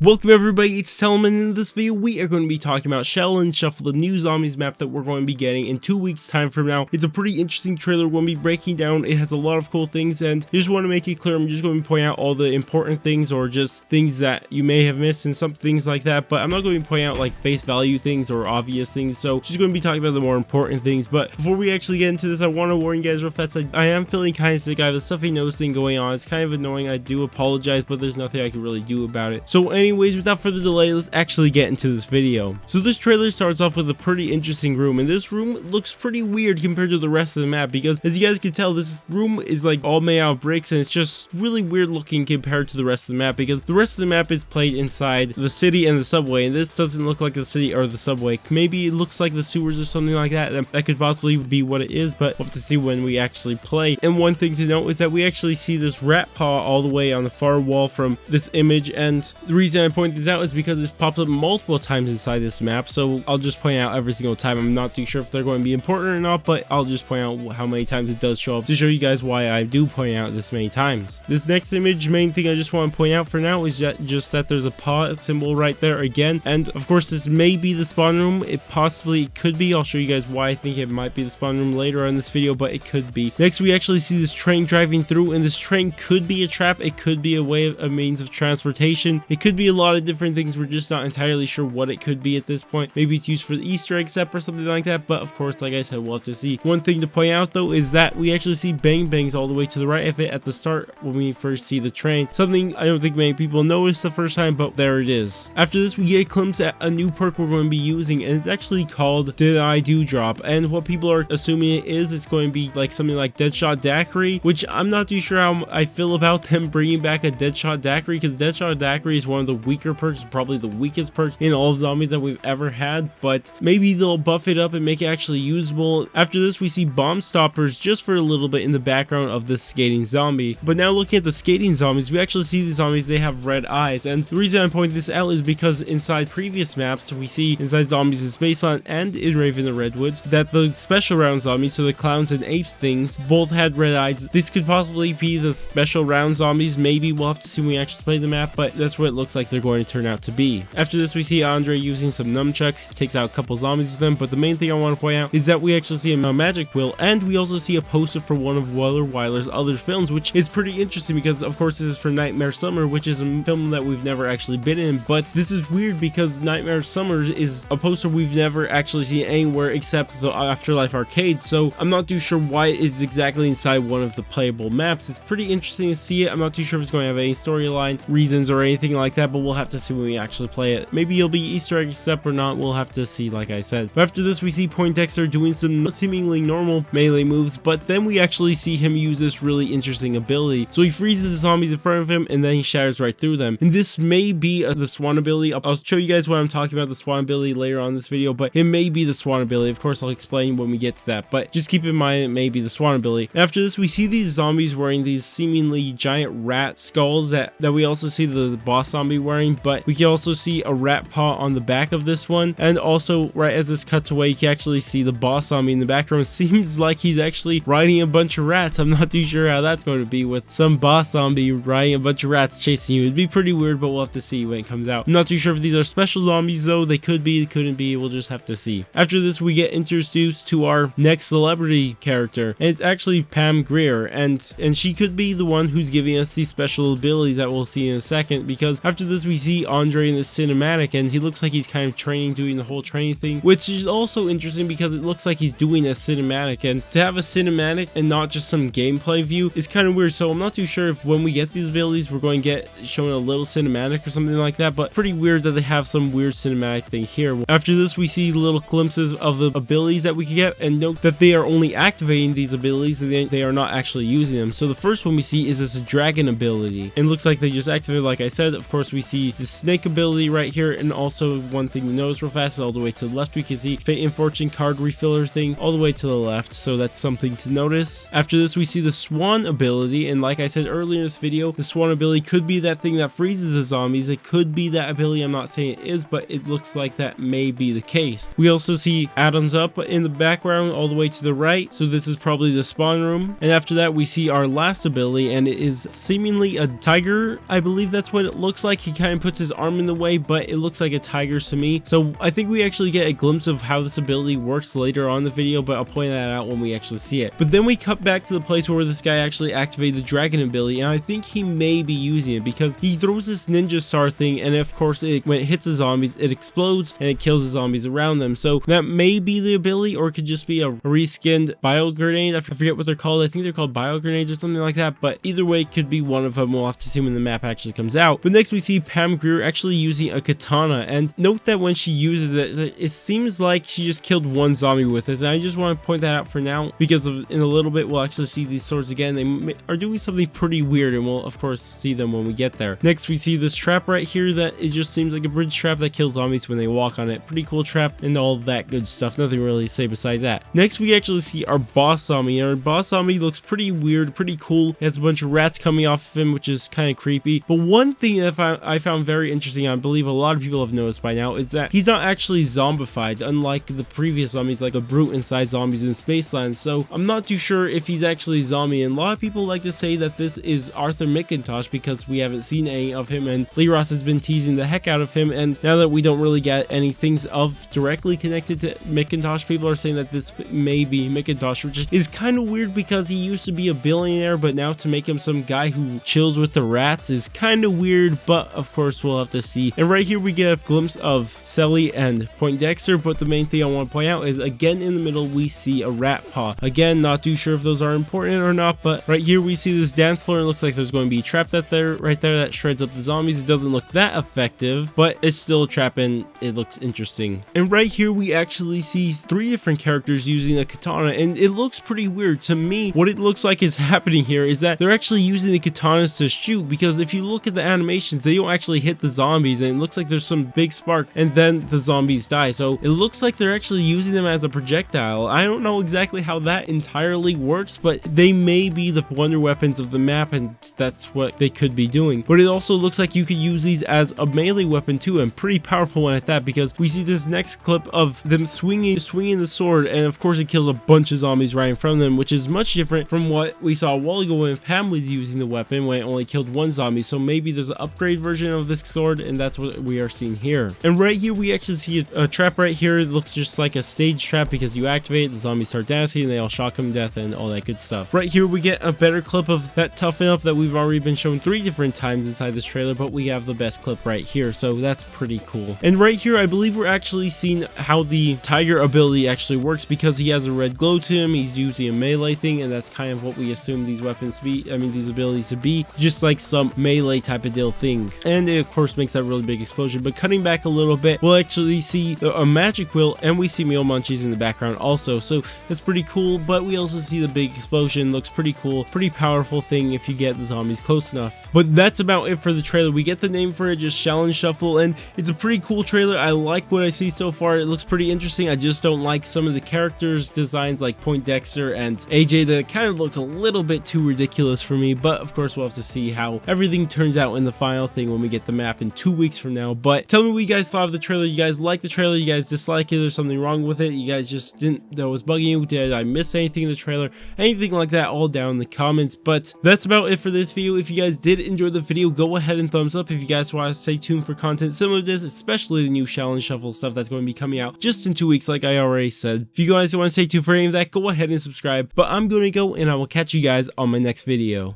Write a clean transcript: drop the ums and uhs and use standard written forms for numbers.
Welcome everybody, it's Telman. In this video we are going to be talking about Shaolin Shuffle, the new zombies map that we're going to be getting in 2 weeks time from now. It's a pretty interesting trailer we're going to be breaking down. It has a lot of cool things, and I just want to make it clear I'm just going to point out all the important things or just things that you may have missed and some things like that, but I'm not going to point out like face value things or obvious things, so just going to be talking about the more important things. But before we actually get into this, I want to warn you guys real fast, I am feeling kind of sick. I have a stuffy nose thing going on. It's kind of annoying. I do apologize, but there's nothing I can really do about it. So anyways, without further delay, let's actually get into this video. So this trailer starts off with a pretty interesting room, and this room looks pretty weird compared to the rest of the map because, as you guys can tell, this room is like all made out of bricks, and it's just really weird looking compared to the rest of the map because the rest of the map is played inside the city and the subway, and this doesn't look like the city or the subway. Maybe it looks like the sewers or something like that. That could possibly be what it is, but we'll have to see when we actually play. And one thing to note is that we actually see this rat paw all the way on the far wall from this image, and the reason I point this out is because it's popped up multiple times inside this map, so I'll just point out every single time. I'm not too sure if they're going to be important or not, but I'll just point out how many times it does show up to show you guys why I do point out this many times. This next image, main thing I just want to point out for now is just that there's a paw symbol right there again, and of course this may be the spawn room. It possibly could be. I'll show you guys why I think it might be the spawn room later on in this video, but it could be. Next, we actually see this train driving through, and this train could be a trap. It could be a means of transportation. It could be a lot of different things. We're just not entirely sure what it could be at this point. Maybe it's used for the Easter egg step or something like that, but of course, like I said, we'll have to see. One thing to point out though is that we actually see bang bangs all the way to the right of it at the start when we first see the train. Something I don't think many people noticed the first time, but there it is. After this, we get a glimpse at a new perk we're going to be using, and it's actually called Did I Do Drop, and what people are assuming it is, it's going to be like something like Deadshot Daiquiri, which I'm not too sure how I feel about them bringing back a Deadshot Daiquiri, because Deadshot Daiquiri is one of the weaker perks, probably the weakest perk in all of zombies that we've ever had, but maybe they'll buff it up and make it actually usable. After this, we see bomb stoppers just for a little bit in the background of this skating zombie. But now looking at the skating zombies, we actually see these zombies, they have red eyes, and the reason I'm pointing this out is because inside previous maps, we see inside Zombies in Spaceland and in Raven the Redwoods that the special round zombies, so the clowns and apes things, both had red eyes. This could possibly be the special round zombies. Maybe we'll have to see when we actually play the map, but that's what it looks like they're going to turn out to be. After this, we see Andre using some nunchucks. He takes out a couple zombies with them, but the main thing I want to point out is that we actually see a magic wheel, and we also see a poster for one of Weiler's other films, which is pretty interesting because of course this is for Nightmare Summer, which is a film that we've never actually been in. But this is weird because Nightmare Summer is a poster we've never actually seen anywhere except the Afterlife arcade, so I'm not too sure why it is exactly inside one of the playable maps. It's pretty interesting to see it. I'm not too sure if it's going to have any storyline reasons or anything like that, but we'll have to see when we actually play it. Maybe it'll be Easter egg step or not, we'll have to see, like I said. But after this, we see Poindexter doing some seemingly normal melee moves, but then we actually see him use this really interesting ability. So he freezes the zombies in front of him, and then he shatters right through them. And this may be the Swan ability. I'll show you guys what I'm talking about the Swan ability later on in this video, but it may be the Swan ability. Of course, I'll explain when we get to that, but just keep in mind it may be the Swan ability. After this, we see these zombies wearing these seemingly giant rat skulls that we also see the boss zombie wearing, but we can also see a rat paw on the back of this one, and also right as this cuts away, you can actually see the boss zombie in the background. It seems like he's actually riding a bunch of rats. I'm not too sure how that's going to be with some boss zombie riding a bunch of rats chasing you. It'd be pretty weird, but we'll have to see when it comes out. I'm not too sure if these are special zombies though. They could be, couldn't be, we'll just have to see. After this, we get introduced to our next celebrity character, and it's actually Pam Grier, and she could be the one who's giving us these special abilities that we'll see in a second, because after this we see Andre in this cinematic, and he looks like he's kind of training, doing the whole training thing, which is also interesting because it looks like he's doing a cinematic, and to have a cinematic and not just some gameplay view is kind of weird. So I'm not too sure if when we get these abilities we're going to get shown a little cinematic or something like that, but pretty weird that they have some weird cinematic thing here. After this, we see little glimpses of the abilities that we can get, and note that they are only activating these abilities and they are not actually using them. So the first one we see is this dragon ability, and it looks like they just activated, like I said. Of course, we see the snake ability right here, and also one thing to notice real fast, all the way to the left we can see Fate and Fortune card refiller thing all the way to the left, so that's something to notice. After this, we see the Swan ability, and like I said earlier in this video, the Swan ability could be that thing that freezes the zombies. It could be that ability. I'm not saying it is, but it looks like that may be the case. We also see Adams up in the background all the way to the right, so this is probably the spawn room. And after that, we see our last ability, and it is seemingly a tiger. I believe that's what it looks like. he kind of puts his arm in the way, but it looks like a tiger's to me. So I think we actually get a glimpse of how this ability works later on in the video, but I'll point that out when we actually see it. But then we cut back to the place where this guy actually activated the dragon ability, and I think he may be using it because he throws this ninja star thing, and of course when it hits the zombies, it explodes and it kills the zombies around them. So that may be the ability, or it could just be a reskinned bio grenade. I forget what they're called. I think they're called bio grenades or something like that, but either way, it could be one of them. We'll have to see when the map actually comes out. But next we see Pam Grier actually using a katana, and note that when she uses it, it seems like she just killed one zombie with this, and I just want to point that out for now because in a little bit we'll actually see these swords again. They are doing something pretty weird, and we'll of course see them when we get there. Next we see this trap right here that it just seems like a bridge trap that kills zombies when they walk on it. Pretty cool trap and all that good stuff. Nothing really to say besides that. Next we actually see our boss zombie, and our boss zombie looks pretty weird, pretty cool. He has a bunch of rats coming off of him, which is kind of creepy. But one thing that I found very interesting, I believe a lot of people have noticed by now, is that he's not actually zombified, unlike the previous zombies like the Brute inside Zombies in Spaceland. So I'm not too sure if he's actually zombie, and a lot of people like to say that this is Arthur McIntosh because we haven't seen any of him, and Lee Ross has been teasing the heck out of him, and now that we don't really get any things of directly connected to McIntosh, people are saying that this may be McIntosh, which is kind of weird because he used to be a billionaire, but now to make him some guy who chills with the rats is kind of weird, but of course we'll have to see. And right here we get a glimpse of Selly and Poindexter, but the main thing I want to point out is again in the middle we see a rat paw. Again, not too sure if those are important or not, but right here we see this dance floor, and it looks like there's going to be a trap right there that shreds up the zombies. It doesn't look that effective, but it's still a trap and it looks interesting. And right here we actually see 3 different characters using a katana, and it looks pretty weird. To me, what it looks like is happening here is that they're actually using the katanas to shoot, because if you look at the animations, they don't actually hit the zombies, and it looks like there's some big spark and then the zombies die. So it looks like they're actually using them as a projectile. I don't know exactly how that entirely works, but they may be the wonder weapons of the map, and that's what they could be doing. But it also looks like you could use these as a melee weapon too, and pretty powerful one at that, because we see this next clip of them swinging the sword, and of course it kills a bunch of zombies right in front of them, which is much different from what we saw a while ago when Pam was using the weapon, when it only killed one zombie. So maybe there's an upgrade version of this sword, and that's what we are seeing here. And right here we actually see a trap right here. It looks just like a stage trap because you activate it, the zombies start dancing, and they all shock him to death and all that good stuff. Right here we get a better clip of that toughen up that we've already been shown 3 different times inside this trailer, but we have the best clip right here, so that's pretty cool. And right here I believe we're actually seeing how the tiger ability actually works, because he has a red glow to him. He's using a melee thing, and that's kind of what we assume these weapons to be, these abilities to be, just like some melee type of deal thing. And it of course makes that really big explosion. But cutting back a little bit, we'll actually see a magic wheel, and we see meal munchies in the background also, so that's pretty cool. But we also see the big explosion. Looks pretty cool, pretty powerful thing if you get the zombies close enough. But that's about it for the trailer. We get the name for it, just Shaolin Shuffle, and it's a pretty cool trailer. I like what I see so far. It looks pretty interesting. I just don't like some of the characters designs like Poindexter and AJ that kind of look a little bit too ridiculous for me, but of course we'll have to see how everything turns out in the final thing when we get the map in 2 weeks from now. But tell me what you guys thought of the trailer. You guys like the trailer? You guys dislike it? There's something wrong with it? You guys just didn't, that was bugging you? Did I miss anything in the trailer? Anything like that, all down in the comments. But that's about it for this video. If you guys did enjoy the video, go ahead and thumbs up. If you guys want to stay tuned for content similar to this, especially the new Shaolin Shuffle stuff that's going to be coming out just in 2 weeks like I already said. If you guys want to stay tuned for any of that, go ahead and subscribe. But I'm going to go, and I will catch you guys on my next video.